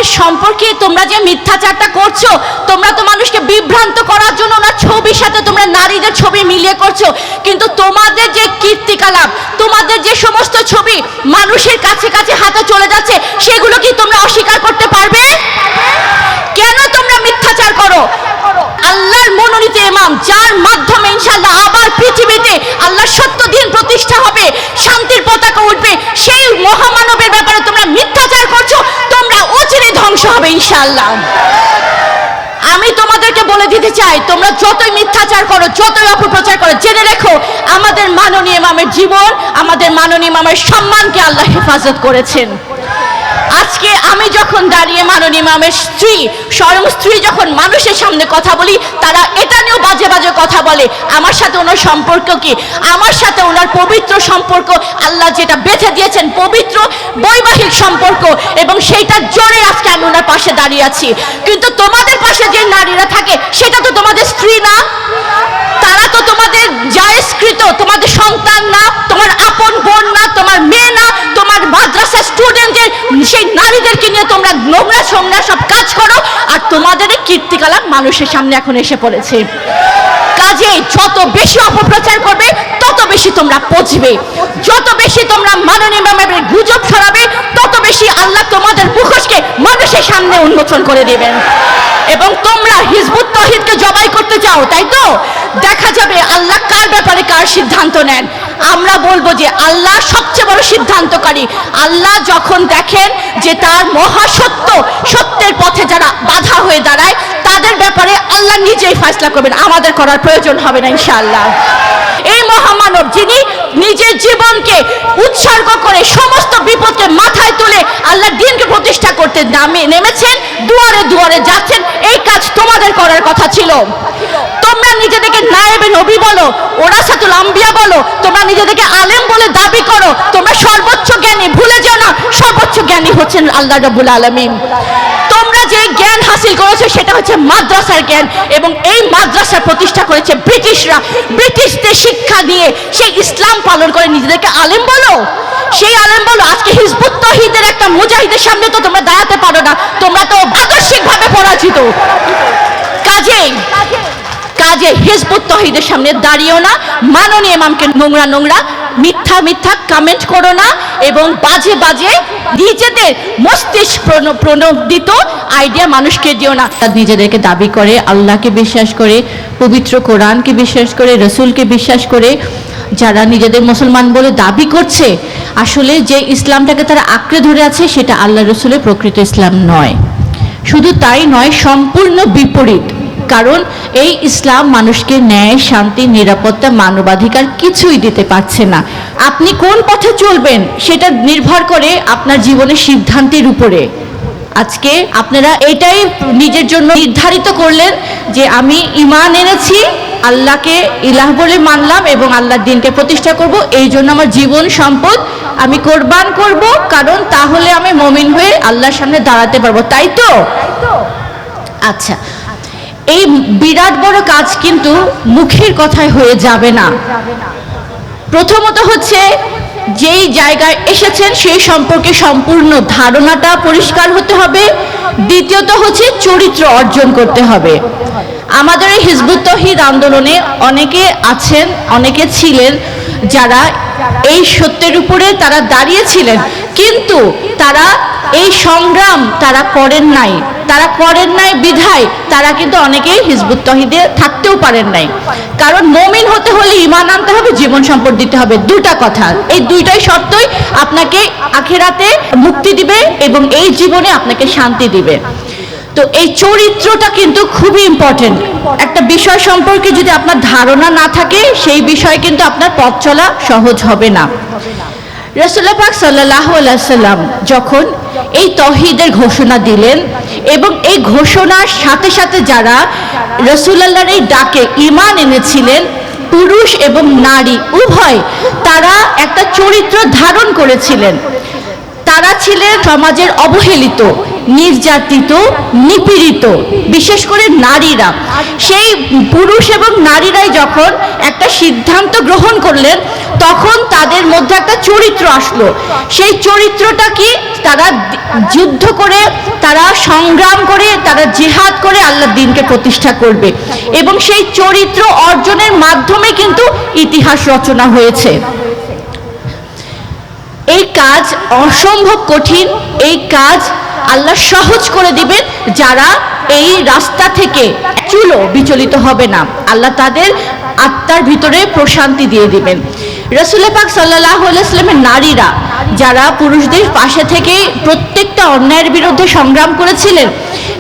ইমামের সম্পর্কে তোমরা যে মিথ্যাচারটা করছো, তোমরা তো মানুষকে বিভ্রান্ত করার জন্য ওনার ছবির সাথে তোমরা নারীদের ছবি মিলিয়ে করছো, কিন্তু তোমাদের যে কীর্তিকলাপ, তোমাদের যে সমস্ত ছবি মানুষের কাছে কাছে হাতে চলে যাচ্ছে, সেগুলো কি তোমরা অস্বীকার করতে পারবে? কেন তোমরা মিথ্যাচার করো? আল্লাহর মনোনীত ইমাম, যার মাধ্যমে ইনশাআল্লাহ আবার পৃথিবীতে আল্লাহর সত্য দিন প্রতিষ্ঠা হবে, শান্তির পতাকা উঠবে, সেই মহামানবের ব্যাপারে তোমরা মিথ্যাচার করছো, তোমরা অচিরে ধ্বংস হবে ইনশাআল্লাহ। আমি তোমাদেরকে বলে দিতে চাই, তোমরা যতই মিথ্যাচার করো, যতই অপপ্রচার করো, জেনে রেখো আমাদের মাননীয় ইমামের জীবন, আমাদের মাননীয় ইমামের সম্মানকে আল্লাহ হেফাজত করেছেন। আজকে আমি যখন দাঁড়িয়ে মাননীয় ইমামের স্ত্রী, স্বয়ং স্ত্রী যখন মানুষের সামনে কথা বলি, তারা এটা নিয়েও বাজে বাজে কথা বলে। আমার সাথে ওনার সম্পর্ক কি? আমার সাথে ওনার পবিত্র সম্পর্ক, আল্লাহ যেটা বেছে দিয়েছেন পবিত্র বৈবাহিক সম্পর্ক, এবং সেইটার জোরে আজকে আমি ওনার পাশে দাঁড়িয়ে আছি। কিন্তু তোমাদের পাশে যে নারীরা থাকে, সেটা তো তোমাদের স্ত্রী না, তারা তো তোমাদের জায়েজকৃত, তোমাদের সন্তান না, তোমার আপন বোন না, তোমার মেয়ে না, তোমার মাদ্রাসা স্টুডেন্টের সেই নারীদেরকে নিয়ে তোমরা নোংরা সোংরা সব কাজ করো, আর তোমাদের কীর্তিকলাপ মানুষের সামনে এখন এসে পড়েছে। কাজেই যত বেশি অপপ্রচার করবে, তত বেশি তোমরা পচবে, যত বেশি তোমরা মাননীয় ইমামের গুজব ছড়াবে, তত বেশি আল্লাহ তোমাদের মুখোশকে মানুষের সামনে উন্মোচন করে দেবেন। এবং তোমরা হিজবুত তাওহীদকে জবাই করতে চাও, তাই তো? দেখা যাবে আল্লাহ কার ব্যাপারে কার সিদ্ধান্ত নেন। আমরা বলবো যে আল্লাহ সবচেয়ে বড় সিদ্ধান্তকারী। আল্লাহ যখন দেখেন যে তার মহাসত্য, সত্যের পথে যারা বাধা হয়ে দাঁড়ায়, তাদের ব্যাপারে আল্লাহ নিজেই ফয়সালা করবেন, আমাদের করার প্রয়োজন হবে না ইনশাআল্লাহ। এই মহামানব যিনি নিজের জীবনকে উৎসর্গ করে সমস্ত বিপদকে মাথায় তুলে আল্লাহর দ্বীনকে প্রতিষ্ঠা করতে নেমেছেন, দুয়ারে দুয়ারে যাচ্ছেন, এই কাজ তোমাদের করার কথা ছিল। তোমরা নিজেদেরকে নায়েবে নবী বলো, ওরাসাতুল আম্বিয়া বলো, তোমরা নিজেদেরকে আলেম বলে দাবি করো, তোমরা সর্বোচ্চ জ্ঞানী। ভুলে যেও না, সর্বোচ্চ জ্ঞানী হচ্ছেন আল্লাহ রাব্বুল আলামিন। তোমরা যে জ্ঞান হাসিল করেছো সেটা হচ্ছে মাদ্রাসার জ্ঞান, এবং এই মাদ্রাসা প্রতিষ্ঠা করেছে ব্রিটিশরা। ব্রিটিশদের শিক্ষা দিয়ে সেই ইসলাম পালন করে নিজেদেরকে আলেম বলো, সেই আলেম বলো। আজকে হিজবুত তাওহীদের একটা মুজাহিদের সামনে তো তোমরা দাঁড়াতে পারো না, তোমরা তো আদর্শিকভাবে পরাজিত। কাজে হিজবুত তাওহীদের সামনে দাঁড়িয়েও না, মাননীয় ইমামকে নোংরা নোংরা মিথ্যা মিথ্যা কমেন্ট করো না, এবং বাজে বাজে নিজেদের মস্তিষ্ক প্রণোদিত আইডিয়া মানুষকে দিও না। নিজেদেরকে দাবি করে, আল্লাহকে বিশ্বাস করে, পবিত্র কোরআনকে বিশ্বাস করে, রসুলকে বিশ্বাস করে, যারা নিজেদের মুসলমান বলে দাবি করছে, আসলে যে ইসলামটাকে তারা আঁকড়ে ধরে আছে, সেটা আল্লাহ রসুলের প্রকৃত ইসলাম নয়। শুধু তাই নয়, সম্পূর্ণ বিপরীত। কারণ এই ইসলাম মানুষকে ন্যায়, শান্তি, নিরাপত্তা, মানবাধিকার কিছুই দিতে পারছে না। আপনি কোন পথে চলবেন সেটা নির্ভর করে আপনার জীবনের সিদ্ধান্তের উপরে। আজকে আপনারা এটাই নিজের জন্য নির্ধারিত করলেন যে আমি ঈমান এনেছি, আল্লাহকে ইলাহ বলে মানলাম এবং আল্লাহর দ্বীনকে প্রতিষ্ঠা করব, এই জন্য আমার জীবন সম্পদ আমি কোরবান করব, কারণ তাহলে আমি মুমিন হয়ে আল্লাহর সামনে দাঁড়াতে পারবো, তাই তো? আচ্ছা, এই বিরাট বড় কাজ কিন্তু মুখের কথায় হয়ে যাবে না। প্রথমত হচ্ছে যেই জায়গায় এসেছেন সেই সম্পর্কে সম্পূর্ণ ধারণাটা পরিষ্কার হতে হবে। দ্বিতীয়ত হচ্ছে চরিত্র অর্জন করতে হবে। আমাদের এই হিজবুত তাওহীদ আন্দোলনে অনেকে আছেন, অনেকে ছিলেন যারা এই সত্যের উপরে তারা দাঁড়িয়েছিলেন, কিন্তু তারা এই সংগ্রাম তারা করেন নাই বিধায় তারা কিন্তু অনেকেই হিজবুত তাওহীদে থাকতেও পারেন নাই। কারণ মুমিন হতে হলে ঈমান আনতে হবে, জীবন সম্পদ দিতে হবে, দুটা কথা। এই দুইটাই শর্তই আপনাকে আখিরাতে মুক্তি দিবে এবং এই জীবনে আপনাকে শান্তি দিবে। তো এই চরিত্রটা কিন্তু খুবই ইম্পর্টেন্ট। একটা বিষয় সম্পর্কে যদি আপনার ধারণা না থাকে, সেই বিষয়ে কিন্তু আপনার পথ চলা সহজ হবে না। রাসূলুল্লাহ পাক সাল্লাল্লাহু আলাইহি ওয়াসাল্লাম যখন এই তাওহীদের ঘোষণা দিলেন, এবং এই ঘোষণার সাথে সাথে যারা রাসূলুল্লাহর এই ডাকে ঈমান এনেছিলেন, পুরুষ এবং নারী উভয়, তারা একটা চরিত্র ধারণ করেছিলেন। তারা ছিলেন সমাজের অবহেলিত, নির্যাতিত, নিপীড়িত, বিশেষ করে নারীরা। সেই পুরুষ এবং নারীরাই যখন একটা সিদ্ধান্ত গ্রহণ করলেন, তখন তাদের মধ্যে একটা চরিত্র আসলো। সেই চরিত্রটা কি? তারা যুদ্ধ করে, তারা সংগ্রাম করে, তারা জিহাদ করে আল্লাহর দ্বীনকে প্রতিষ্ঠা করবে, এবং সেই চরিত্র অর্জনের মাধ্যমে কিন্তু ইতিহাস রচনা হয়েছে। এই কাজ অসম্ভব কঠিন। এই কাজ আল্লাহ সহজ করে দিবেন যারা এই রাস্তা থেকে চুলো বিচলিত হবে না। আল্লাহ তাদের আত্মার ভিতরে প্রশান্তি দিয়ে দিবেন। রাসূল পাক সাল্লাল্লাহু আলাইহি ওয়াসাল্লামের নারীরা যারা পুরুষদের পাশে থেকে প্রত্যেকটা অন্যায়ের বিরুদ্ধে সংগ্রাম করেছিলেন,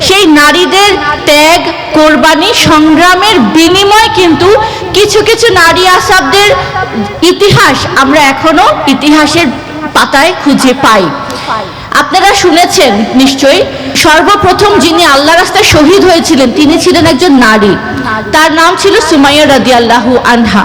সেই নারীদের ত্যাগ, কোরবানি, সংগ্রামের বিনিময় কিন্তু কিছু কিছু নারী আসাবদের ইতিহাস আমরা এখনো ইতিহাসের পাতায় খুঁজে পাই। আপনারা শুনেছেন নিশ্চয়ই, সর্বপ্রথম যিনি আল্লাহর রাস্তায় শহীদ হয়েছিলেন তিনি ছিলেন একজন নারী। তার নাম ছিল সুমাইয়া রাদিয়াল্লাহু আনহা।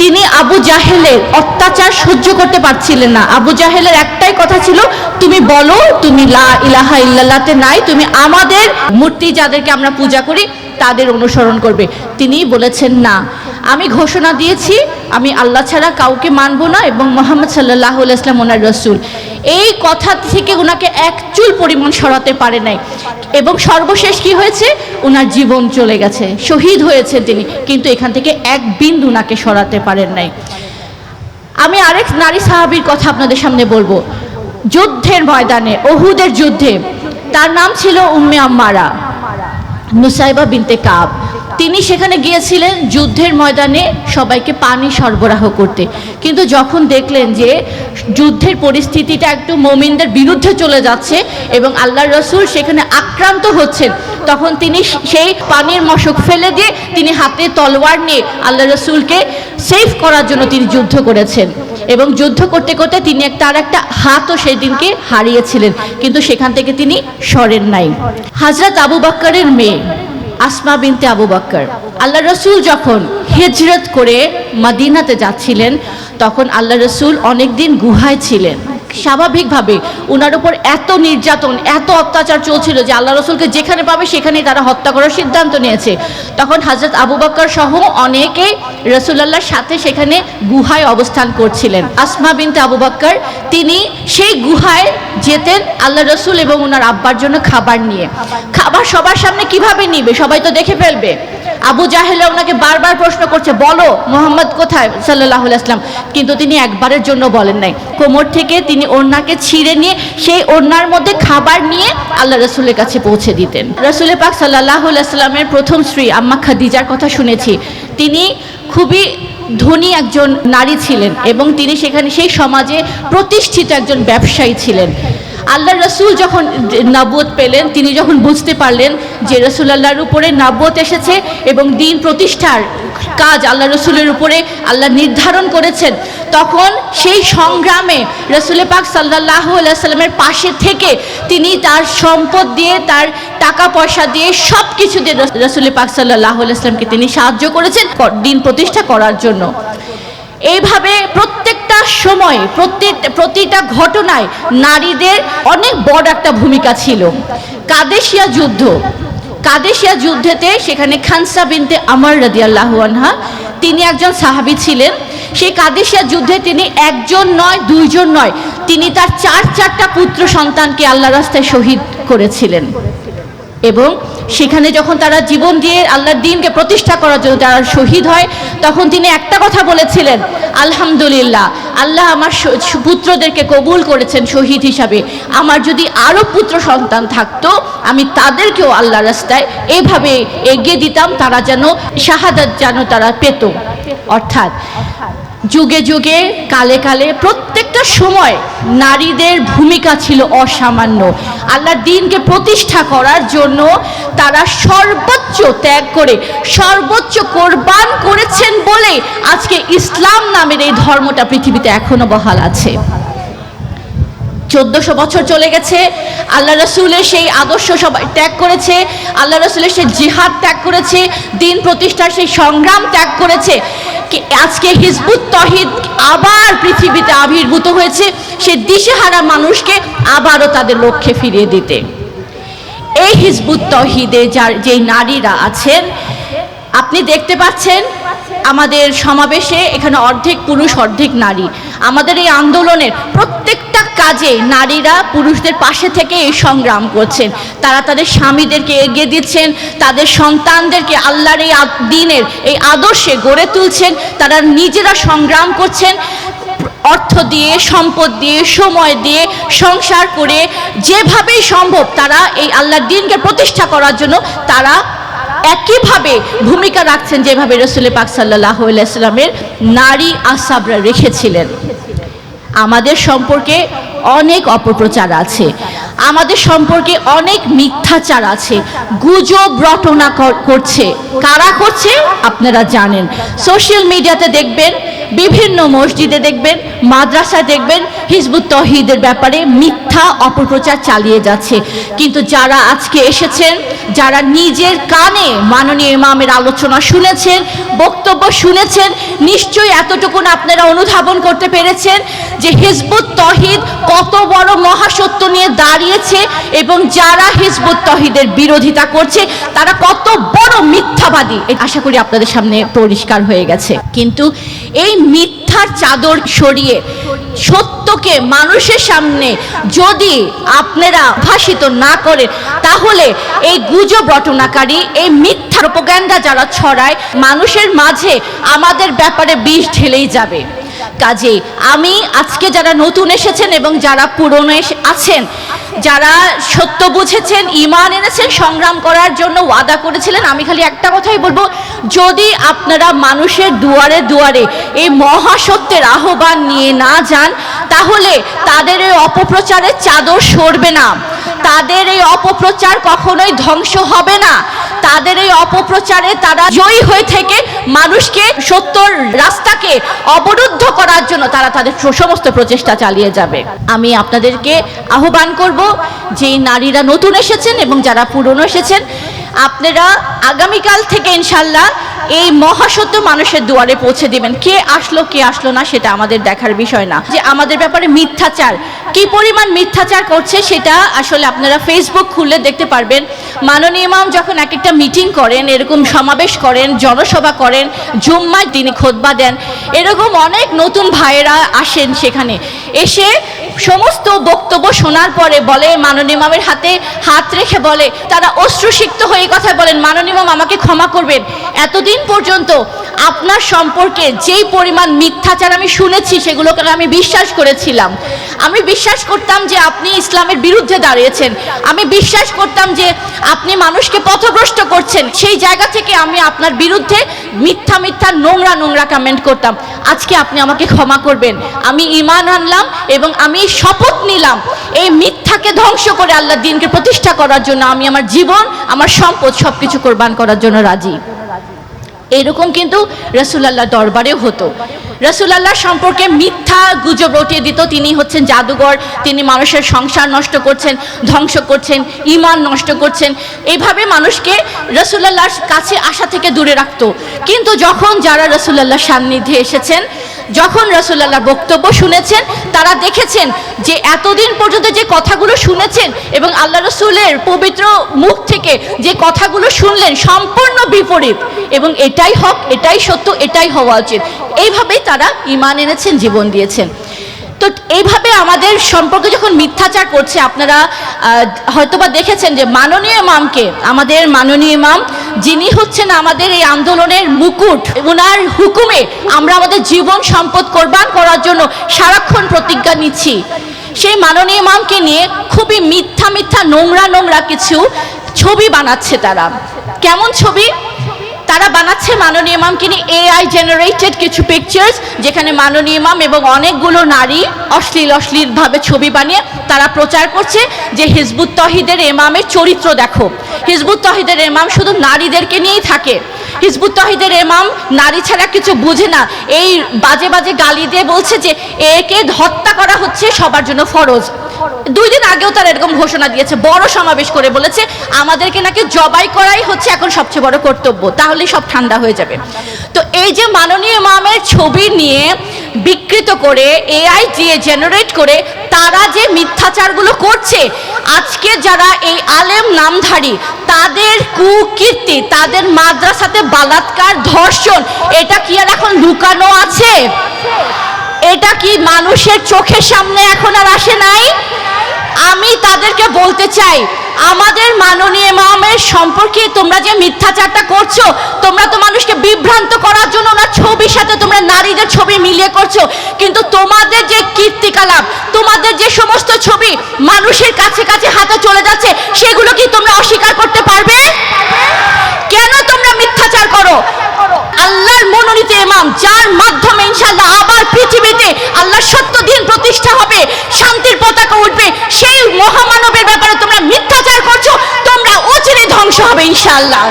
তিনি আবু জাহেলের অত্যাচার সহ্য করতে পারছিলেন না। আবু জাহেলের একটাই কথা ছিল, তুমি বলো তুমি লা ইলাহা ইল্লাল্লাহতে নাই, তুমি আমাদের মূর্তি যাদেরকে আমরা পূজা করি তাদের অনুসরণ করবে। তিনি বলেছেন না, আমি ঘোষণা দিয়েছি আমি আল্লাহ ছাড়া কাউকে মানব না এবং মুহাম্মদ সাল্লাল্লাহু আলাইহি ওয়াসাল্লাম ওনার রাসূল। এই কথা থেকে ওনাকে এক চুল পরিমাণ সরাতে পারে নাই, এবং সর্বশেষ কি হয়েছে? ওনার জীবন চলে গেছে, শহীদ হয়েছে তিনি, কিন্তু এখান থেকে এক বিন্দু ওনাকে সরাতে পারেন নাই। আমি আরেক নারী সাহাবীর কথা আপনাদের সামনে বলবো। যুদ্ধের ময়দানে, উহুদের যুদ্ধে, তার নাম ছিল উম্মে আম্মারা, নুসাইবা বিনতে কাব। তিনি সেখানে গিয়েছিলেন যুদ্ধের ময়দানে সবাইকে পানি সরবরাহ করতে, কিন্তু যখন দেখলেন যে যুদ্ধের পরিস্থিতিটা একটু মুমিনদের বিরুদ্ধে চলে যাচ্ছে এবং আল্লাহর রাসূল সেখানে আক্রান্ত হচ্ছেন, তখন তিনি সেই পানির মশক ফেলে দিয়ে তিনি হাতে তলোয়ার নিয়ে আল্লাহর রাসূলকে সেভ করার জন্য তিনি যুদ্ধ করেছেন। এবং যুদ্ধ করতে করতে তিনি তার একটা হাতও সেই দিনকে হারিয়েছিলেন, কিন্তু সেখান থেকে তিনি সরেন নাই। হযরত আবু বকরের মেয়ে আসমা বিনতে আবু বকর, আল্লাহ রসুল যখন হিজরত করে মদিনাতে যাচ্ছিলেন, তখন আল্লাহ রসুল অনেকদিন গুহায় ছিলেন। স্বাভাবিকভাবে ওনার উপর এত নির্যাতন, এত অত্যাচার চলছিল যে আল্লাহ রসুলকে যেখানে পাবে সেখানেই তারা হত্যা করার সিদ্ধান্ত নিয়েছে। তখন হযরত আবু বকর সহ অনেকেই রাসূলুল্লাহর সাথে সেখানে গুহায় অবস্থান করছিলেন। আসমা বিনতে আবু বকর তিনি সেই গুহায় যেতেন আল্লাহ রসুল এবং ওনার আব্বার জন্য খাবার নিয়ে। খাবার সবার সামনে কিভাবে নিবে? সবাই তো দেখে ফেলবে। আবু জাহেল ওনাকে বারবার প্রশ্ন করছে, বলো মুহাম্মদ কোথায় সাল্লাল্লাহু আলাইহি ওয়াসাল্লাম, কিন্তু তিনি একবারের জন্য বলেন নাই। কোমর থেকে তিনি ওড়নাকে ছিঁড়ে নিয়ে সেই ওড়নার মধ্যে খাবার নিয়ে আল্লাহ রাসূলের কাছে পৌঁছে দিতেন। রাসূল পাক সাল্লাল্লাহু আলাইহি ওয়াসাল্লামের প্রথম স্ত্রী আম্মা খাদিজার কথা শুনেছি। তিনি খুবই ধনী একজন নারী ছিলেন এবং তিনি সেখানে সেই সমাজে প্রতিষ্ঠিত একজন ব্যবসায়ী ছিলেন। আল্লাহ রসুল যখন নবুয়ত পেলেন, তিনি যখন বুঝতে পারলেন যে রাসূলুল্লাহর উপরে নবুয়ত এসেছে এবং দ্বীন প্রতিষ্ঠার কাজ আল্লাহ রসুলের উপরে আল্লাহ নির্ধারণ করেছেন, তখন সেই সংগ্রামে রাসূল পাক সাল্লাল্লাহু আলাইহি ওয়াসাল্লামের পাশে থেকে তিনি তার সম্পদ দিয়ে, তার টাকা পয়সা দিয়ে, সব কিছু দিয়ে রাসূল পাক সাল্লাল্লাহু আলাইহি ওয়াসাল্লামকে তিনি সাহায্য করেছেন দ্বীন প্রতিষ্ঠা করার জন্য। এইভাবে প্রত্যেকটা সময়ে, প্রতিটা ঘটনায় নারীদের অনেক বড় একটা ভূমিকা ছিল। কাদেশিয়া যুদ্ধেতে সেখানে খানসা বিনতে আমর রাদিয়াল্লাহু আনহা, তিনি একজন সাহাবী ছিলেন। সেই কাদেশিয়া যুদ্ধে তিনি একজন নয়, দুইজন নয়, তিনি তার চারটা পুত্র সন্তানকে আল্লাহর রাস্তায় শহীদ করেছিলেন। এবং সেখানে যখন তারা জীবন দিয়ে আল্লাহর দ্বীনকে প্রতিষ্ঠা করার জন্য তারা শহীদ হয়, তখন তিনি একটা কথা বলেছিলেন, আলহামদুলিল্লাহ, আল্লাহ আমার পুত্রদেরকে কবুল করেছেন শহীদ হিসাবে। আমার যদি আরও পুত্র সন্তান থাকতো, আমি তাদেরকেও আল্লাহর রাস্তায় এভাবে এগিয়ে দিতাম, তারা যেন শাহাদাত যেন তারা পেত। অর্থাৎ যুগে যুগে, কালে কালে, প্রত্যেকটা সময় নারীদের ভূমিকা ছিল অসামান্য। আল্লাহর দ্বীনকে প্রতিষ্ঠা করার জন্য তারা সর্বোচ্চ ত্যাগ করে, সর্বোচ্চ কোরবান করেছেন বলে আজকে ইসলাম নামের এই ধর্মটা পৃথিবীতে এখনো বহাল আছে। 1400 বছর চলে গেছে, আল্লাহ রসুলের সেই আদর্শ সবাই ত্যাগ করেছে, আল্লাহ রসুলের সেই জিহাদ ত্যাগ করেছে, দ্বীন প্রতিষ্ঠার সেই সংগ্রাম ত্যাগ করেছে। আজকে হিজবুত তহিদ আবার পৃথিবীতে আবির্ভূত হয়েছে, সে দিশেহারা মানুষকে আবারও তাদের লক্ষ্যে ফিরিয়ে দিতে। এই হিজবুত তৌহিদে যেই নারীরা আছেন, আপনি দেখতে পাচ্ছেন আমাদের সমাবেশে এখানে অর্ধেক পুরুষ অর্ধেক নারী। আমাদের এই আন্দোলনের প্রত্যেকটা কাজে নারীরা পুরুষদের পাশে থেকে এই সংগ্রাম করছেন। তারা তাদের স্বামীদেরকে এগিয়ে দিচ্ছেন, তাদের সন্তানদেরকে আল্লাহর এই দ্বীনের এই আদর্শে গড়ে তুলছেন। তারা নিজেরা সংগ্রাম করছেন, অর্থ দিয়ে, সম্পদ দিয়ে, সময় দিয়ে, সংসার করে, যেভাবেই সম্ভব তারা এই আল্লাহর দ্বীনকে প্রতিষ্ঠা করার জন্য তারা একইভাবে ভূমিকা রাখছেন যেভাবে রাসূল পাক সাল্লাল্লাহু আলাইহি ওয়াসাল্লামের নারী আসহাবরা রেখেছিলেন। আমাদের সম্পর্কে অনেক অপপ্রচার আছে, আমাদের সম্পর্কে অনেক মিথ্যাচার আছে, গুজব রটনা করছে। কারা করছে আপনারা জানেন। সোশ্যাল মিডিয়াতে দেখবেন, বিভিন্ন মসজিদে দেখবেন, মাদ্রাসায় দেখবেন হিজবুত তৌহিদের ব্যাপারে মিথ্যা অপপ্রচার চালিয়ে যাচ্ছে। কিন্তু যারা আজকে এসেছেন, যারা নিজের কানে মাননীয় ইমামের আলোচনা শুনেছেন, বক্তব্য শুনেছেন, নিশ্চয়ই এতটুকুন আপনারা অনুধাবন করতে পেরেছেন যে হিজবুত তৌহিদ কত বড় মহাসত্য নিয়ে দাঁড়িয়েছে এবং যারা হিজবুত তৌহিদের বিরোধিতা করছে তারা কত বড় মিথ্যাবাদী। আশা করি আপনাদের সামনে পরিষ্কার হয়ে গেছে। কিন্তু এই মিথ্যার চাদর সরিয়ে সত্যকে মানুষের সামনে যদি আপনারা ভাষিত না করেন, তাহলে এই গুজব রটনাকারী, এই মিথ্যা প্রোপাগান্ডা যারা ছড়ায় মানুষের মাঝে আমাদের ব্যাপারে বিষ ঢেলেই যাবে। কাজে আমি আজকে যারা নতুন এসেছেন এবং যারা পুরনো আছেন, যারা সত্য বুঝেছেন, ঈমান এনেছেন, সংগ্রাম করার জন্য ওয়াদা করেছিলেন, আমি খালি একটা কথাই বলবো, যদি আপনারা মানুষের দুয়ারে দুয়ারে এই মহাসত্যের আহ্বান নিয়ে না যান, তাহলে তাদের এই অপপ্রচারের চাদর সরবে না, তাদের এই অপপ্রচার কখনোই ধ্বংস হবে না, তাদের এই অপপ্রচারে তারা জয়ী হয়ে থেকে মানুষকে সত্যর রাস্তাকে অবরুদ্ধ করার জন্য তারা তাদের সমস্ত প্রচেষ্টা চালিয়ে যাবে। আমি আপনাদেরকে আহ্বান করব, যে নারীরা নতুন এসেছেন এবং যারা পুরনো এসেছেন, আপনারা আগামীকাল থেকে ইনশাল্লাহ এই মহাসত্য মানুষের দুয়ারে পৌঁছে দিবেন। কে আসলো কে আসলো না সেটা আমাদের দেখার বিষয় না। যে আমাদের ব্যাপারে মিথ্যাচার, কি পরিমাণ মিথ্যাচার করছে সেটা আসলে আপনারা ফেসবুক খুললে দেখতে পারবেন। মাননীয় ইমাম যখন এক একটা মিটিং করেন, এরকম সমাবেশ করেন, জনসভা করেন, জুম্মায় তিনি খুতবা দেন, এরকম অনেক নতুন ভাইয়েরা আসেন, সেখানে এসে সমস্ত বক্তব্য শোনার পরে বলে, মাননীয় ইমামের হাতে হাত রেখে বলে, তারা অশ্রুসিক্ত হয়ে কথা বলেন, মাননীয় ইমাম আমাকে ক্ষমা করবেন, এতদিন পর্যন্ত আপনার সম্পর্কে যেই পরিমাণ মিথ্যাচার আমি শুনেছি সেগুলোকে আমি বিশ্বাস করেছিলাম। আমি বিশ্বাস করতাম যে আপনি ইসলামের বিরুদ্ধে দাঁড়িয়েছেন, আমি বিশ্বাস করতাম যে আপনি মানুষকে পথভ্রষ্ট করছেন। সেই জায়গা থেকে আমি আপনার বিরুদ্ধে মিথ্যা মিথ্যা নোংরা নোংরা কমেন্ট করতাম। আজকে আপনি আমাকে ক্ষমা করবেন, আমি ঈমান আনলাম এবং আমি শপথ নিলাম এই মিথ্যাকে ধ্বংস করে আল্লাহর দ্বীনকে প্রতিষ্ঠা করার জন্য আমি আমার জীবন, আমার সম্পদ সবকিছু কোরবান করার জন্য রাজি। এরকম কিন্তু রাসূলুল্লাহ দরবারেও হতো। রাসূলুল্লাহ সম্পর্কে মিথ্যা গুজব রটিয়ে দিত, তিনি হচ্ছেন জাদুঘর, তিনি মানুষের সংসার নষ্ট করছেন, ধ্বংস করছেন, ঈমান নষ্ট করছেন, এইভাবে মানুষকে রাসূলুল্লাহর কাছে আসা থেকে দূরে রাখতো। কিন্তু যখন যারা রাসূলুল্লাহর সান্নিধ্যে এসেছেন, যখন রাসূলুল্লাহর বক্তব্য শুনেছেন, তারা দেখেছেন যে এতদিন পর্যন্ত যে কথাগুলো শুনেছেন এবং আল্লাহ রাসূলের পবিত্র মুখ থেকে যে কথাগুলো শুনলেন সম্পূর্ণ বিপরীত, এবং এটাই হক, এটাই সত্য, এটাই হওয়া উচিত। এইভাবেই তারা ঈমান এনেছেন, জীবন দিয়েছেন। তো এইভাবে আমাদের সম্পর্কে যখন মিথ্যাচার করছে, আপনারা হয়তোবা দেখেছেন যে মাননীয় ইমামকে, আমাদের মাননীয় ইমাম যিনি হচ্ছেন আমাদের এই আন্দোলনের মুকুট, ওনার হুকুমে আমরা আমাদের জীবন সম্পদ কোরবান করার জন্য সারাক্ষণ প্রতিজ্ঞা নিচ্ছি। সেই মাননীয় ইমামকে নিয়ে খুবই মিথ্যা মিথ্যা নোংরা নোংরা কিছু ছবি বানাচ্ছে তারা। কেমন ছবি তারা বানাচ্ছে? মাননীয় ইমামকে নিয়ে AI জেনারেটেড কিছু পিকচার্স, যেখানে মাননীয় ইমাম এবং অনেকগুলো নারী অশ্লীলভাবে ছবি বানিয়ে তারা প্রচার করছে যে হিজবুত তৌহিদের ইমামের চরিত্র দেখো, হিজবুত তৌহিদের ইমাম শুধু নারীদেরকে নিয়েই থাকে, হিজবুত তৌহিদের ইমাম নারী ছাড়া কিছু বুঝে না। এই বাজে বাজে গালি দিয়ে বলছে যে একে হত্যা করা হচ্ছে সবার জন্য ফরজ। 2 দিন আগেও তারা এরকম ঘোষণা দিয়েছে, বড় সমাবেশ করে বলেছে আমাদেরকে নাকি জবাই করাই হচ্ছে এখন সবচেয়ে বড় কর্তব্য, তাহলে সব ঠান্ডা হয়ে যাবে। তো এই যে মাননীয় ইমামের ছবি নিয়ে বিকৃত করে, এআই দিয়ে জেনারেট করে তারা যে মিথ্যাচারগুলো করছে, আজকে যারা এই আলেম নামধারী তাদের কুকীর্তি, তাদের মাদ্রাসাতে বালাৎকার, ধর্ষণ, এটা কি আর এখন লুকানো আছে? এটা কি মানুষের চোখের সামনে এখন আর আসে নাই? আমি তাদেরকে বলতে চাই, আমাদের মাননীয় ইমামের সম্পর্কে তোমরা যে মিথ্যাচারটা করছো, তোমরা তো মানুষকে বিভ্রান্ত করার জন্য ওনার ছবির সাথে তোমরা নারীদের ছবি মিলিয়ে করছো, কিন্তু তোমাদের যে কীর্তিকলাপ, তোমাদের যে সমস্ত ছবি মানুষের কাছে কাছে হাতে চলে যাচ্ছে, সেগুলো কি তোমরা অস্বীকার করতে পারবে? কেন তোমরা মিথ্যাচার করো? আল্লাহর মনোনীত ইমাম, যার মাধ্যমে ইনশাআল্লাহ আবার পৃথিবীতে আল্লাহর সত্য দিন প্রতিষ্ঠা হবে, শান্তির পতাকা উঠবে, সেই মহামানবের ব্যাপারে তোমরা মিথ্যাচার করছো, তোমরা অচিরে ধ্বংস হবে ইনশাআল্লাহ।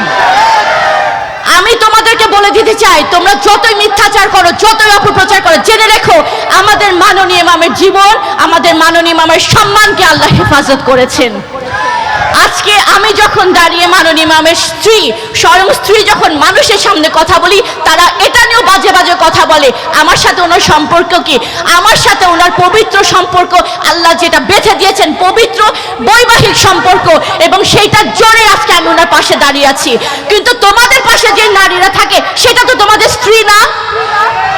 আমি তোমাদেরকে বলে দিতে চাই, তোমরা যতই মিথ্যাচার করো, যতই অপপ্রচার করো, জেনে রেখো আমাদের মাননীয় ইমামের জীবন, আমাদের মাননীয় ইমামের সম্মানকে আল্লাহ হেফাজত করেছেন। আজকে আমি যখন দাঁড়িয়ে মাননীয় ইমামের স্ত্রী, স্বয়ং স্ত্রী যখন মানুষের সামনে কথা বলি, তারা এটা নিয়েও বাজে বাজে কথা বলে। আমার সাথে ওনার সম্পর্ক কি? আমার সাথে ওনার পবিত্র সম্পর্ক, আল্লাহ যেটা বেঁধে দিয়েছেন, পবিত্র বৈবাহিক সম্পর্ক, এবং সেইটার জোরে আজকে আমি ওনার পাশে দাঁড়িয়ে আছি। কিন্তু তোমাদের পাশে যে নারীরা থাকে, সেটা তো তোমাদের স্ত্রী না,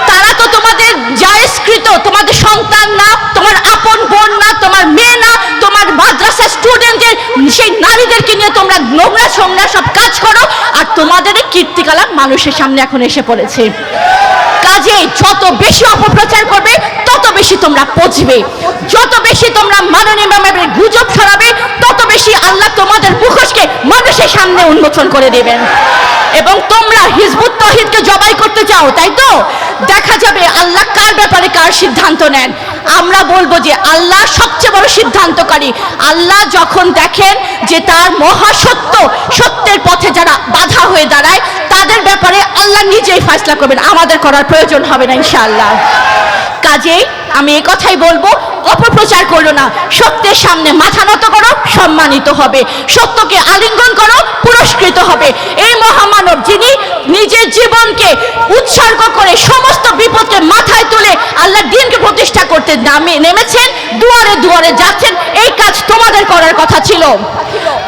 তারা তো তোমাদের জায়েজকৃত, তোমাদের সন্তান না, তোমার আপন বোন না, তোমার মেয়ে না, তোমার মাদ্রাসা স্টুডেন্টের সেই নারীদেরকে নিয়ে তোমরা নোংরা সোংরা সব কাজ করো, আর তোমাদের এই কীর্তিকলাপ মানুষের সামনে এখন এসে পড়েছে। কাজেই যত বেশি অপপ্রচার করবে, তত বেশি তোমরা পচবে, যত বেশি তোমরা মাননীয় ইমামের গুজব ছড়াবে, তত বেশি আল্লাহ তোমাদের মুখোশকে মানুষের সামনে উন্মোচন করে দেবেন। এবং তোমরা হিজবুত তৌহিদকে জবাই করতে চাও, তাই তো? দেখা যাবে আল্লাহ কার ব্যাপারে কার সিদ্ধান্ত নেন। আমরা বলবো যে আল্লাহ সবচেয়ে বড় সিদ্ধান্তকারী। আল্লাহ যখন দেখেন যে তার মহাসত্য, সত্যের পথে যারা বাধা হয়ে দাঁড়ায়, তাদের ব্যাপারে আল্লাহ নিজেই ফয়সালা করবেন, আমাদের করার প্রয়োজন হবে না ইনশাআল্লাহ। কাজেই আমি এই কথাই বলবো, অপপ্রচার করো না, সত্যের সামনে মাথা নত করো, সম্মানিত হবে, সত্যকে আলিঙ্গন করো, পুরস্কৃত হবে। এই মহামানব যিনি নিজের জীবনকে উৎসর্গ করে সমস্ত বিপদকে মাথায় তুলে আল্লাহর দ্বীনকে প্রতিষ্ঠা করতে নেমেছেন, দুয়ারে দুয়ারে যাচ্ছেন, এই কাজ তোমাদের করার কথা ছিল।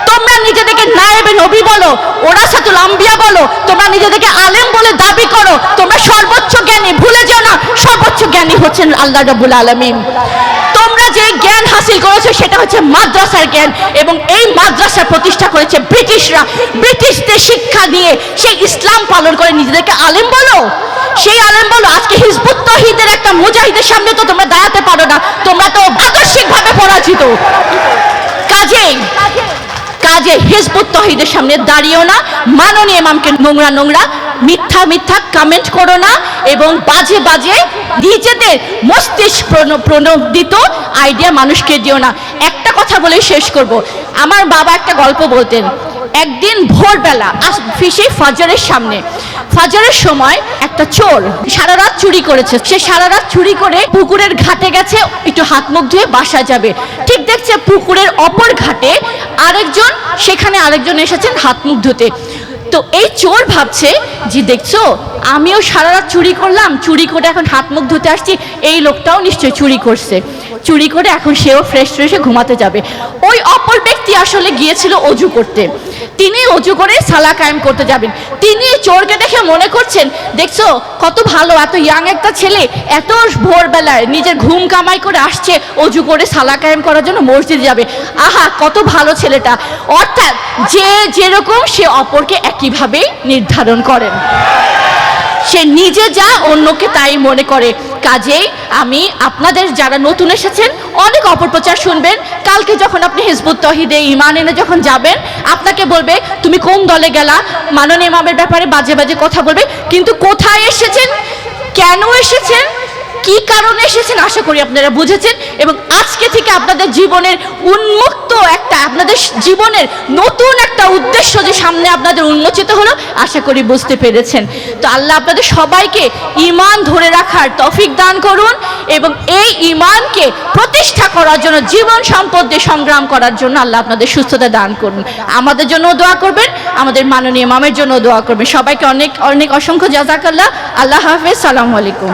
তোমরা নিজেদেরকে নায়েবে নবী বলো, ওরাসাতুল আম্বিয়া বলো, তোমরা নিজেদেরকে আলেম বলে দাবি করো, তোমরা সর্বোচ্চ জ্ঞানী, ভুলে যাও না সর্বোচ্চ জ্ঞানী হচ্ছেন আল্লাহ রাব্বুল আলামিন। তোমরা যে জ্ঞান হাসিল করেছো সেটা হচ্ছে মাদ্রাসার জ্ঞান, এবং এই মাদ্রাসা প্রতিষ্ঠা করেছে ব্রিটিশরা। ব্রিটিশদের শিক্ষা দিয়ে সেই ইসলাম পালন করে নিজেদেরকে আলেম বলো, সেই আলেম বলো। আজকে হিজবুত তৌহিদের একটা মুজাহিদের সামনে তো তোমরা দাঁড়াতে পারো না, তোমরা তো আদর্শিকভাবে পরাজিত। কাজে হিজবুত তৌহিদের সামনে দাঁড়িয়েও না, মাননীয় ইমামকে নোংরা নোংরা মিথ্যা মিথ্যা কমেন্ট করো না, এবং বাজে বাজে নিজেদের মস্তিষ্ক প্রণোদিত আইডিয়া মানুষকে দিও না। একটা কথা বলে শেষ করব। আমার বাবা একটা গল্প বলতেন। একদিন ভোরবেলা সেই ফজরের সামনে, ফজরের সময় একটা চোর সারা রাত চুরি করেছে। সে সারা রাত চুরি করে পুকুরের ঘাটে গেছে, একটু হাত মুখ ধুয়ে বাসা যাবে। ঠিক দেখছে পুকুরের অপর ঘাটে সেখানে আরেকজন এসেছেন হাত মুখ ধুতে। তো এই চোর ভাবছে যে দেখছো, আমিও সারা রাত চুরি করলাম, চুরি করে এখন হাত মুখ ধুতে আসছি, এই লোকটাও নিশ্চয়ই চুরি করছে, চুরি করে এখন সেও ফ্রেশ ফ্রেশে ঘুমাতে যাবে। ওই অপর ব্যক্তি আসলে গিয়েছিল অজু করতে, তিনি অজু করে সালা কায়েম করতে যাবেন। তিনি চোরকে দেখে মনে করছেন, দেখছো কত ভালো, এত ইয়াং একটা ছেলে এত ভোরবেলায় নিজের ঘুম কামাই করে আসছে অজু করে সালা কায়েম করার জন্য মসজিদে যাবে, আহা কত ভালো ছেলেটা। অর্থাৎ যে যেরকম সে অপরকে একইভাবে নির্ধারণ করেন, সে নিজে যা অন্যকে তাই মনে করে। কাজেই আমি আপনাদের যারা নতুন এসেছেন, অনেক অপপ্রচার শুনবেন। কালকে যখন আপনি হিজবুত তৌহিদে ঈমান এনে যখন যাবেন, আপনাকে বলবে তুমি কোন দলে গেলা, মাননীয় ইমামের ব্যাপারে বাজে বাজে কথা বলবে। কিন্তু কোথায় এসেছেন, কেন এসেছেন, কি কারণে এসেছেন, আশা করি আপনারা বুঝেছেন। এবং আজকে থেকে আপনাদের জীবনের উন্মুক্ত একটা, আপনাদের জীবনের নতুন একটা উদ্দেশ্য যে সামনে আপনাদের উন্মোচিত হলো, আশা করি বুঝতে পেরেছেন। তো আল্লাহ আপনাদের সবাইকে ঈমান ধরে রাখার তৌফিক দান করুন, এবং এই ঈমানকে প্রতিষ্ঠা করার জন্য, জীবন সম্পদ দিয়ে সংগ্রাম করার জন্য আল্লাহ আপনাদের সুস্থতা দান করুন। আমাদের জন্য দোয়া করবেন, আমাদের মাননীয় ইমামের জন্য দোয়া করবেন। সবাইকে অনেক অনেক অসংখ্য জাযাকাল্লাহ। আল্লাহ হাফেজ, সালামু আলাইকুম।